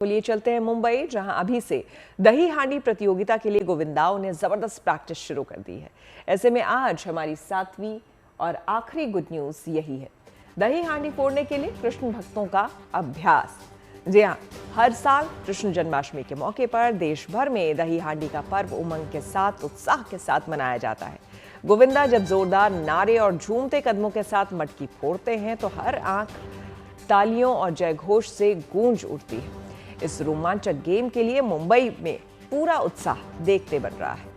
तो लिए चलते हैं मुंबई, जहां अभी से दही हांडी प्रतियोगिता के लिए गोविंदाओं ने जबरदस्त प्रैक्टिस शुरू कर दी है। ऐसे में आज हमारी 7वीं और आखिरी गुड न्यूज यही है, दही हांडी फोड़ने के लिए कृष्ण भक्तों का अभ्यास। जी हाँ, हर साल कृष्ण जन्माष्टमी के मौके पर देश भर में दही हांडी का पर्व उमंग के साथ, उत्साह के साथ मनाया जाता है। गोविंदा जब जोरदार नारे और झूमते कदमों के साथ मटकी फोड़ते हैं तो हर आंख तालियों और जयघोष से गूंज उठती है। इस रोमांचक गेम के लिए मुंबई में पूरा उत्साह देखते बन रहा है।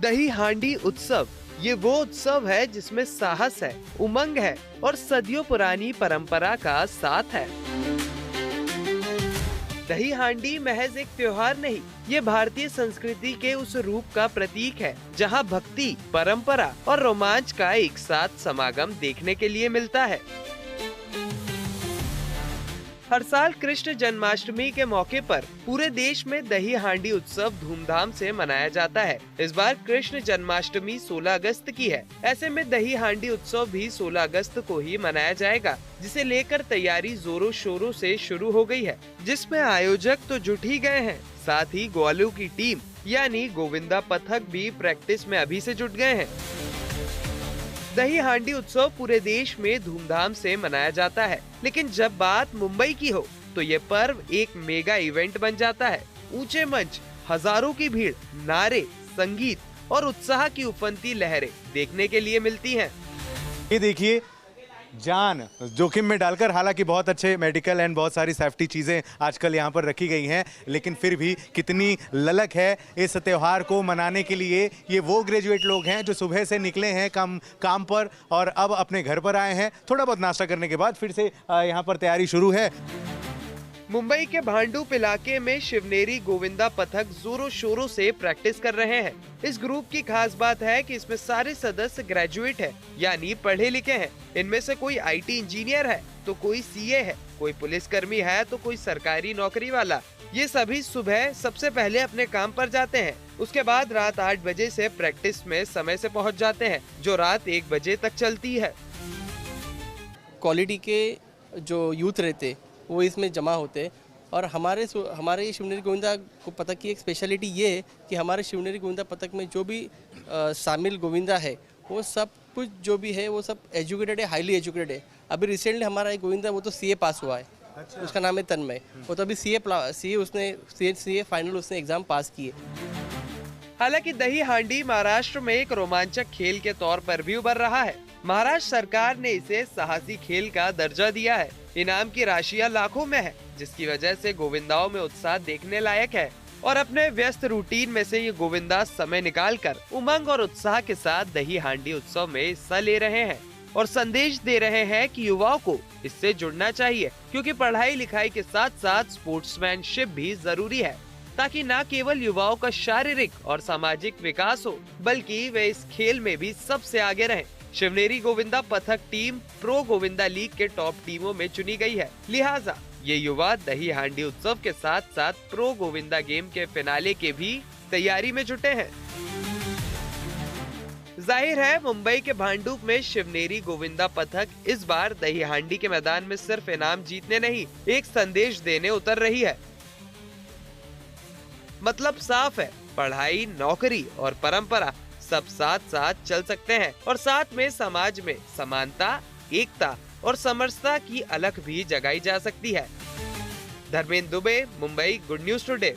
दही हांडी उत्सव ये वो उत्सव है जिसमें साहस है, उमंग है और सदियों पुरानी परंपरा का साथ है। दही हांडी महज एक त्योहार नहीं, ये भारतीय संस्कृति के उस रूप का प्रतीक है जहां भक्ति, परंपरा और रोमांच का एक साथ समागम देखने के लिए मिलता है। हर साल कृष्ण जन्माष्टमी के मौके पर पूरे देश में दही हांडी उत्सव धूमधाम से मनाया जाता है। इस बार कृष्ण जन्माष्टमी 16 अगस्त की है। ऐसे में दही हांडी उत्सव भी 16 अगस्त को ही मनाया जाएगा, जिसे लेकर तैयारी जोरों शोरों से शुरू हो गई है, जिसमें आयोजक तो जुट ही गए हैं, साथ ही ग्वालों की टीम यानी गोविंदा पथक भी प्रैक्टिस में अभी से जुट गए हैं। दही हांडी उत्सव पूरे देश में धूमधाम से मनाया जाता है, लेकिन जब बात मुंबई की हो तो ये पर्व एक मेगा इवेंट बन जाता है। ऊंचे मंच, हजारों की भीड़, नारे, संगीत और उत्साह की उफनती लहरें देखने के लिए मिलती हैं। ये देखिए, जान जोखिम में डालकर, हालांकि बहुत अच्छे मेडिकल एंड बहुत सारी सेफ्टी चीज़ें आजकल यहाँ पर रखी गई हैं, लेकिन फिर भी कितनी ललक है इस त्यौहार को मनाने के लिए। ये वो ग्रेजुएट लोग हैं जो सुबह से निकले हैं काम पर और अब अपने घर पर आए हैं। थोड़ा बहुत नाश्ता करने के बाद फिर से यहाँ पर तैयारी शुरू है। मुंबई के भांडुप इलाके में शिवनेरी गोविंदा पथक जोरों शोरों से प्रैक्टिस कर रहे हैं। इस ग्रुप की खास बात है कि इसमें सारे सदस्य ग्रेजुएट हैं, यानी पढ़े लिखे हैं। इनमें से कोई आईटी इंजीनियर है तो कोई सीए है, कोई पुलिसकर्मी है तो कोई सरकारी नौकरी वाला। ये सभी सुबह सबसे पहले अपने काम पर जाते हैं, उसके बाद रात 8 बजे से प्रैक्टिस में समय से पहुँच जाते हैं, जो रात 1 बजे तक चलती है। क्वालिटी के जो यूथ रहते वो इसमें जमा होते, और हमारे शिवनेरी गोविंदा को पथक की एक स्पेशलिटी ये है कि हमारे शिवनेरी गोविंदा पथक में जो भी शामिल गोविंदा है वो सब कुछ जो भी है वो सब एजुकेटेड है, हाईली एजुकेटेड है। अभी रिसेंटली हमारा एक गोविंदा वो तो सीए पास हुआ है। अच्छा। उसका नाम है तन्मय। वो तो अभी सीए फाइनल उसने एग्जाम पास किए। हालांकि दही हांडी महाराष्ट्र में एक रोमांचक खेल के तौर पर भी उभर रहा है। महाराष्ट्र सरकार ने इसे साहसी खेल का दर्जा दिया है। इनाम की राशियां लाखों में है, जिसकी वजह से गोविंदाओं में उत्साह देखने लायक है। और अपने व्यस्त रूटीन में से ये गोविंदा समय निकालकर उमंग और उत्साह के साथ दही हांडी उत्सव में हिस्सा ले रहे हैं और संदेश दे रहे हैं कि युवाओं को इससे जुड़ना चाहिए, क्योंकि पढ़ाई लिखाई के साथ साथ स्पोर्ट्समैनशिप भी जरूरी है, ताकि न केवल युवाओं का शारीरिक और सामाजिक विकास हो, बल्कि वे इस खेल में भी सबसे आगे रहें। शिवनेरी गोविंदा पथक टीम प्रो गोविंदा लीग के टॉप टीमों में चुनी गई है, लिहाजा ये युवा दही हांडी उत्सव के साथ साथ प्रो गोविंदा गेम के फिनाले के भी तैयारी में जुटे हैं। जाहिर है, मुंबई के भांडुप में शिवनेरी गोविंदा पथक इस बार दही हांडी के मैदान में सिर्फ इनाम जीतने नहीं, एक संदेश देने उतर रही है। मतलब साफ है, पढ़ाई, नौकरी और परंपरा सब साथ साथ चल सकते हैं, और साथ में समाज में समानता, एकता और समरसता की अलख भी जगाई जा सकती है। Dharmendra Dubey, Mumbai, good news today.